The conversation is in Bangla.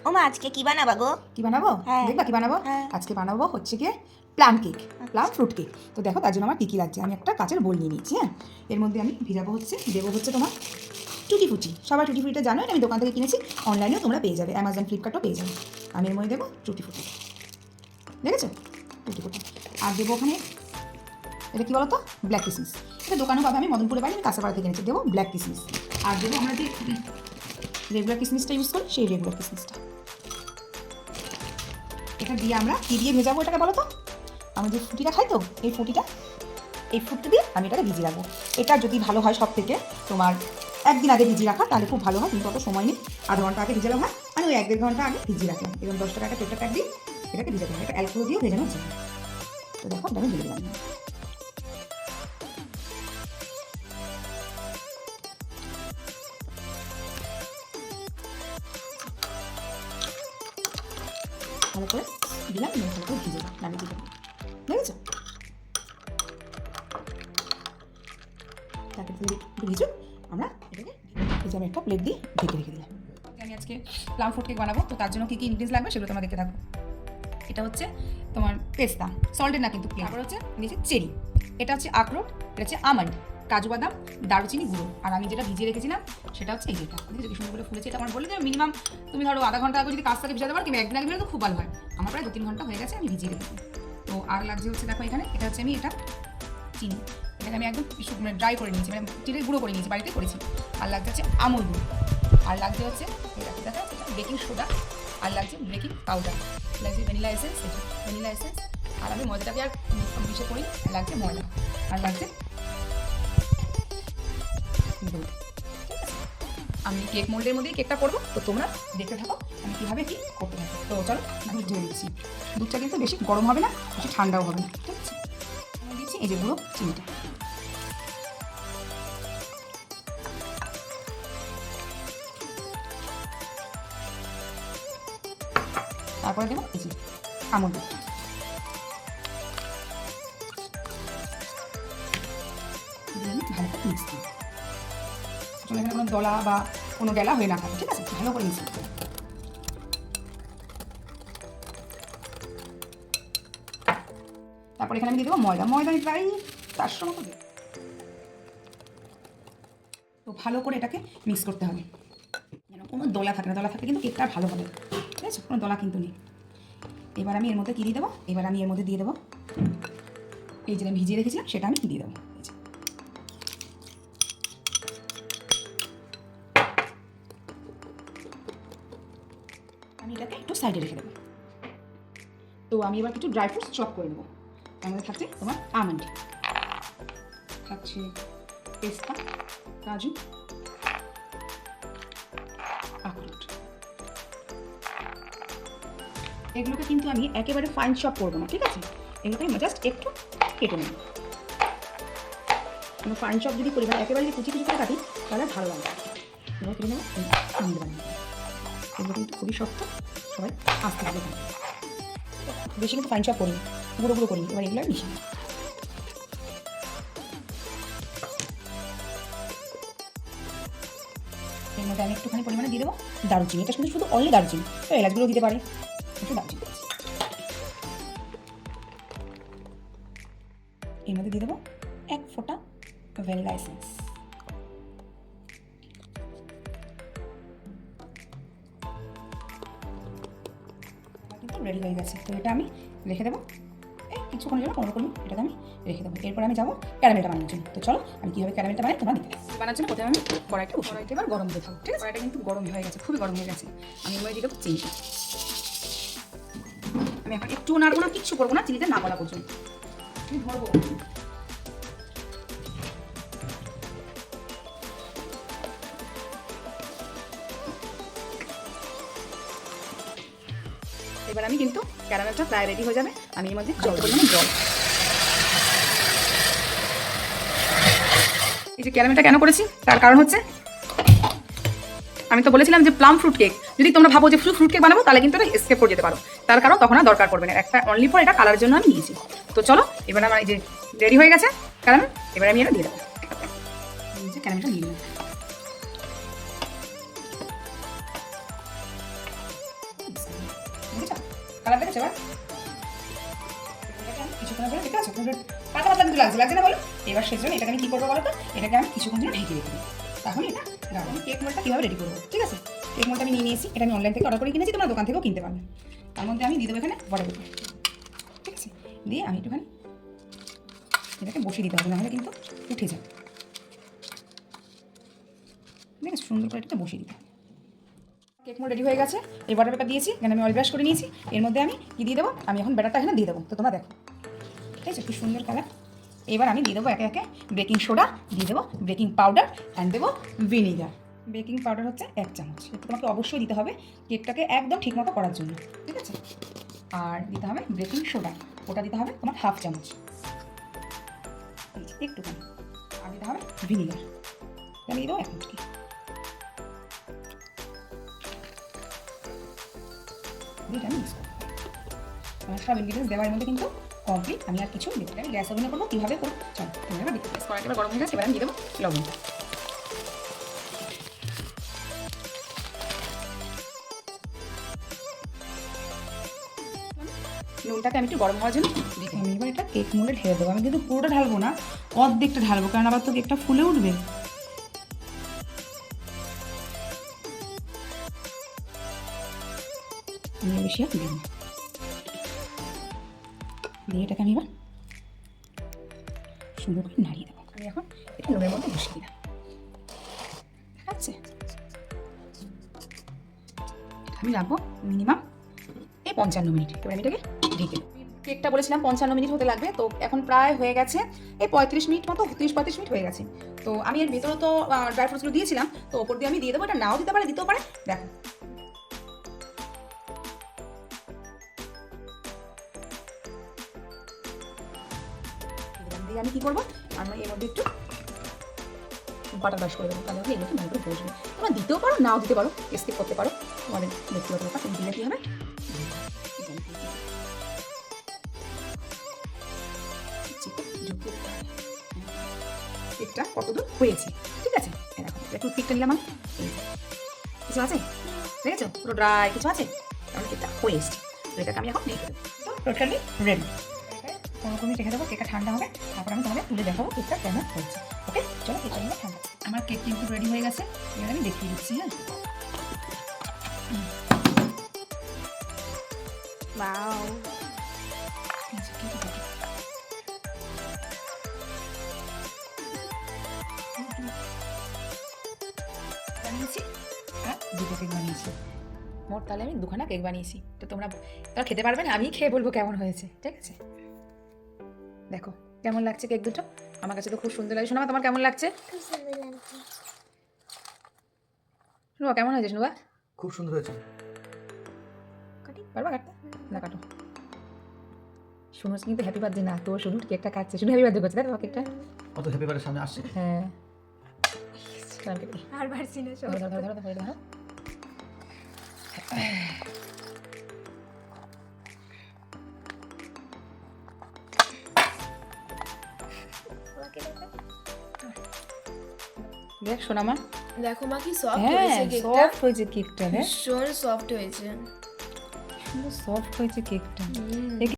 ও মা আজকে কি বানাবা গো? কি বানাবো? হ্যাঁ। দেখবা কি বানাবো? হ্যাঁ। আজকে বানাবো হচ্ছে গিয়ে plum cake, plum fruit cake. তো দেখো তার জন্য আমার কী কী লাগছে। আমি একটা কাঁচের বোল নিয়ে নিয়েছি। হ্যাঁ, এর মধ্যে আমি ভিজাবো হচ্ছে, দেবো হচ্ছে তোমার টুটি ফুটি। সবাই টুটি ফুটিটা জানো, এটা আমি দোকান থেকে কিনেছি, অনলাইনেও তোমরা পেয়ে যাবে, অ্যামাজন ফ্লিপকার্টও পেয়ে যাবে। আমি এর মধ্যে দেবো টুটি ফুটি, দেখেছো? টুটি ফুটি। আর দেবো ওখানে, এটা কী বলো তো, ব্ল্যাক কিসমিস। এটা দোকানেও পাবে, আমি মদনপুরে পাই, আমি কাঁচাপাড়া থেকে এনেছি। দেবো ব্ল্যাক কিসমিস। আর দেবো আমরা যে রেগুলার কিসমিসটা ইউজ করি, সেই রেগুলার কিসমিসটা। এটা দিয়ে আমরা কী দিয়ে ভেজাবো এটাকে বলো তো? আমি যে ফুটিটা খাই তো, এই ফুটটা দিয়ে আমি এটাকে ভিজিয়ে রাখবো। এটা যদি ভালো হয় সব থেকে তোমার একদিন আগে ভিজিয়ে রাখা, তাহলে খুব ভালো হয়। কিন্তু অত সময় নেই, আধ ঘন্টা আগে ভিজালাম। হয় আমি ওই 1-1.5 ঘন্টা আগে ভিজিয়ে রাখলাম। এরকম 10 টাকা একটা টোটা প্যাক দিই, এটাকে ভিজাতে হবে। এটা অ্যালকোহল দিয়েও ভেজানো হচ্ছে। তো দেখো এটা আমি ভেজে দিলাম। ভালো করে দিলাম এবং ভালো করে ভিজে নামিয়ে দিলাম। দেখেছো? তারপরে তুমি ভিজো, আমরা এটাকে ভেজে আমি একটা প্লেট দিয়ে ঢেকে রেখে দিলাম। আমি আজকে প্লাম ফ্রুট কেক বানাবো, তো তার জন্য কী কী ইনগ্রিডিয়েন্টস লাগবে সেগুলো তোমরা দেখতে থাকো। এটা হচ্ছে তোমার পেস্তা, সল্টেড না কিন্তু, তারপর হচ্ছে নিচে চেরি, এটা হচ্ছে আখরোট, এটা হচ্ছে আমন্ড, কাজু বাদাম, দারুচিনি গুঁড়ো। আর আমি যেটা ভিজিয়ে রেখেছিলাম সেটা হচ্ছে এই যেটা, দেখেছো কি সুন্দর করে ফুলেছে। এটা আমার বলে দেবে মিনিমাম তুমি ধরো আধা ঘন্টা আগে যদি কাজ থেকে ভিজাতে পারো, কিংবা একদিন আগে তো খুব ভালো হয়। আমার প্রায় 2-3 ঘন্টা হয়ে গেছে আমি ভিজিয়ে রেখেছি। তো আর লাগছে হচ্ছে দেখো এখানে, এটা হচ্ছে আমি এটা চিনি, এটাকে আমি একদম মানে ড্রাই করে নিয়েছি, মানে চিনি গুঁড়ো করে নিয়েছি, বাড়িতে করেছি। আর লাগছে হচ্ছে আমুল গুঁড়ো, আর লাগছে হচ্ছে দেখা বেকিং সোডা, আর লাগছে বেকিং পাউডার, লাগছে ভ্যানিলা এসেন্স, ভ্যানিলা এসেন্স। আর আমি ময়দাটাকে আর মিশে করি, লাগছে ময়দা, আর লাগছে দুধ। ঠিক আছে, আমি কেক মোল্ডের মধ্যেই কেকটা করবো, তো তোমরা দেখতে থাকো আমি কীভাবে কী করতে থাকো। তো চলো আমি ঢেলে দিচ্ছি। দুধটা কিন্তু বেশি গরম হবে না, বেশি ঠান্ডাও হবে না। ঠিক আছে, আমি দিচ্ছি এই যে গুঁড়ো চিনিটা। তারপরে দেবো এই যে আমুল দুধটা। দিয়ে আমি ভালো করে মিক্স দিই, আসলে এখানে কোনো দলা বা কোনো গেলা হয়ে না থাকে। ঠিক আছে, ভালো করে মিক্স দিই। তারপর এখানে আমি দিয়ে দেবো ময়দা, আমি প্রায় 400 মতো দিই। তো ভালো করে এটাকে মিক্স করতে হবে, যেন কোনো দলা থাকে না। দলা থাকলে কিন্তু কেকটা ভালো হবে। ঠিক আছে, কোনো দলা কিন্তু নেই। এবার আমি এর মধ্যে কী দিয়ে দেবো, এবার আমি এর মধ্যে দিয়ে দেবো এই যে আমি ভিজিয়ে রেখেছিলাম, সেটা আমি দিয়ে দেবো। আমি এটাকে একটু সাইডে রেখে দেবো। তো আমি এবার কিছু ড্রাই ফ্রুটস চপ করে নেবো। তার মধ্যে থাকছে তোমার আমন্ড, থাকছে পেস্তা, কাজু, আখরোট। এগুলোকে কিন্তু আমি একেবারে ফাইন চপ করবো না। ঠিক আছে, এগুলোকে আমি জাস্ট একটু কেটে নেব। মানে ফাইন চপ যদি করি, মানে একেবারে যদি কুচি কুচি করে কাটি, তাহলে ভালো লাগবে। এবার কেটে নেবো আমন্ড বানিয়ে। এগুলো কিন্তু খুবই শক্ত, সবাই আস্তে আস্তে খাবে। বেশি কিন্তু ফাইন চপ করি, গুঁড়ো গুঁড়ো করি। এবার এগুলো মিশিয়ে এর মধ্যে আমি একটুখানি পরিমাণে দিয়ে দেবো দারুচিনি। এটা শুধু অনলি দারুচিনি, তো এলাচগুলো দিতে পারে, একটু দারুচিনি। এর মধ্যে দিয়ে দেবো 1 ফোঁটা ভ্যানিলা এসেন্স। কিন্তু রেডি হয়ে গেছে। তো এটা আমি রেখে দেবো এই কিছুক্ষণের জন্য, 15 মিনিট এটাকে আমি রেখে দেবো। এরপর আমি যাবো ক্যারামেলটা বানানোর জন্য। তো চলো আমি কীভাবে ক্যারামেলটা বানাই তোমরা দেখতে। বানানোর জন্য প্রথমে আমি কড়াইটা এবার গরম দিয়ে থাকবো। ঠিক আছে, কড়াইটা কিন্তু গরম হয়ে গেছে, খুবই গরম হয়ে গেছে। আমি এবার দিয়ে দেবো চিনি। আমি এখন একটু নাড়বো না, কিচ্ছু করবো না, চিনিটা না গলা পর্যন্ত আমি ধরবো। এবার আমি কিন্তু ক্যারামেলটা প্রায় রেডি হয়ে যাবে। আমি এর মধ্যে জল, এই যে ক্যারামেলটা কেন করেছি তার কারণ হচ্ছে, আমি তো বলেছিলাম যে প্লাম ফ্রুট কেক যদি তোমরা ভাবো যে ফ্রুট কেক বানাবো, তাহলে কিন্তু এটা স্কেপ করে যেতে পারো। তার কারণ তখন আর দরকার পড়বে না, একটা অনলি ফর এটা কালারের জন্য আমি নিয়েছি। তো চলো এবার আমার এই যে রেডি হয়ে গেছে ক্যারামেল, এবার আমি এটা দিয়ে দেবো। এই যে ক্যারামেলটা নিয়ে নিলাম, কালার দেখেছো এবার? এটাকে আমি কিছুক্ষণের জন্য দেখতে পাচ্ছ পাতা পাতা কিন্তু লাগছে না বলো? এবার সেজন্য এটাকে আমি কী করবো বলো তো? এটাকে আমি কিছুক্ষণ জন্য ঢেকে রেখে দেবো। তাহলে এটা গাঢ়। আমি কেক মোল্ডটা কীভাবে রেডি করবো, ঠিক আছে? কেক মোল্ডটা আমি নিয়ে নিয়েছি, এটা আমি অনলাইন থেকে অর্ডার করে কিনেছি, তোমরা দোকান থেকেও কিনতে পারবে। তার মধ্যে আমি দিয়ে দেবো এখানে বড় পেপার, ঠিক আছে? দিয়ে আমি একটুখানি এটাকে বসিয়ে দিতে হবে, নাহলে কিন্তু উঠে যাবে। ঠিক আছে, সুন্দর করে এটা বসিয়ে দিতে হবে। কেক মোল্ড রেডি হয়ে গেছে। এই বাটার পেপার দিয়েছি, এখানে আমি অয়েল ব্রাশ করে নিয়েছি। এর মধ্যে আমি কি দিয়ে দেবো? আমি এখন ব্যাটারটা এখানে দিয়ে দেবো, তো তোমরা দেখো। ঠিক আছে, খুব সুন্দর কালার। এবার আমি দিয়ে দেবো একে একে বেকিং সোডা, দিয়ে দেবো বেকিং পাউডার অ্যান্ড দেবো ভিনিগার। বেকিং পাউডার হচ্ছে 1 চামচ, এটা তোমাকে অবশ্যই দিতে হবে কেকটাকে একদম ঠিকমতো করার জন্য, ঠিক আছে? আর দিতে হবে বেকিং সোডা, ওটা দিতে হবে তোমার 1/2 চামচ, একটুখানি। আর দিতে হবে ভিনিগার, আমি দিয়ে দেবো 1 মুটকি। এটা মিক্স করবো। আমার সব ইনগ্রিডিয়েন্টস দেওয়ার মধ্যে কিন্তু কমপ্লিট। আমি আর কিছু দিতে আমি গ্যাস ওভেনে করবো, কীভাবে করবো চলো তুমি এবার দেখতে। কড়াইটা এবার গরম হয়ে গেছে, এবার আমি দিয়ে দেবো লবণটা। নুনটাকে আমি একটু গরম হওয়ার জন্য দেখে আমি এবার এটা কেক মোল্ডে ঢেলে দেবো। আমি কিন্তু পুরোটা ঢালবো না, অর্ধেকটা ঢালবো, কারণ আবার তো কেকটা ফুলে উঠবে। বেশি আর দেবো না, দিয়ে এটাকে আমি এবার সুন্দর করে নাড়িয়ে দেবো। আমি এখন এটা নুনের মধ্যে বসিয়ে দিলাম, ঠিক আছে? আমি রাখবো মিনিমাম এই 55 মিনিট। এবার আমি এটাকে ঢেকে দেবো। কেকটা বলেছিলাম 55 মিনিট হতে লাগবে, তো এখন প্রায় হয়ে গেছে এই 35 মিনিট মতো, 30-35 মিনিট হয়ে গেছে। তো আমি এর ভিতরে তো ড্রাই ফ্রুটসগুলো দিয়েছিলাম, তো ওপর দিয়ে আমি দিয়ে দেবো। এটা নাও দিতে পারে, দিতেও পারে, দেখো। দিয়ে আমি কী করবো? আমি এর মধ্যে একটু বাটার ব্রাশ করে দেবো, তাহলে এগুলো ভালো করে বসবে। তোমরা দিতেও পারো, নাও দিতে পারো, স্কিপ করতে পারো, তোমাদের ব্যক্তিগত ব্যাপার। তুমি দিলে কী হবে? কেকটা কতদূর হয়েছে, ঠিক আছে? এরকম একটু কেকটা নিলাম আমি, কিছু আছে দেখেছো, পুরো ড্রাই কিছু আছে, তাহলে কেকটা হয়ে এসছে। তো এটাকে আমি এখন রেখে দেবো, তো টোটালি রেডি। কোনো মিনিট রেখে দেবো, কেকটা ঠান্ডা হবে, তারপর আমি তোমাদের তুলে দেখাবো কেকটা কেমন হয়েছে। ওকে, চলো কেকটা নিয়ে ঠান্ডা। আমার কেক কিন্তু রেডি হয়ে গেছে, এবার আমি দেখিয়ে দিচ্ছি। হ্যাঁ, ওয়াও, বানিয়েছি আর দুটো কেক বানিয়েছি, মোট তাহলে আমি 2খানা কেক বানিয়েছি। তো তোমরা খেতে পারবে না, আমি খেয়ে বলবো কেমন হয়েছে, ঠিক আছে? দেখো কেমন লাগছে কেক দুটো, আমার কাছে তো খুব সুন্দর লাগে। শোনা, তোমার কেমন লাগছে? খুব সুন্দর লাগছে। শোনা কেমন হয়েছে? শোনা খুব সুন্দর হয়েছে। কাটি পারবা কাটতে? না কাটো। শুনো কিন্তু হ্যাপি বার্থডে না, তো শুনু কেকটা কাটছে, শুনু হ্যাপি বার্থডে করছে, তাই তো কেকটা? অত হ্যাপি বারের সামনে আসছে। হ্যাঁ, আর পারছি না সব। ধরো ধরো ধরো ধরো। দেখ শোনা মা, দেখো মা কি সফট হ্যাঁ হয়েছে কেকটা, সফট হয়েছে কেকটা, হ্যাঁ ভীষণ সফট হয়েছে। সুন্দর সফট হয়েছে কেকটা।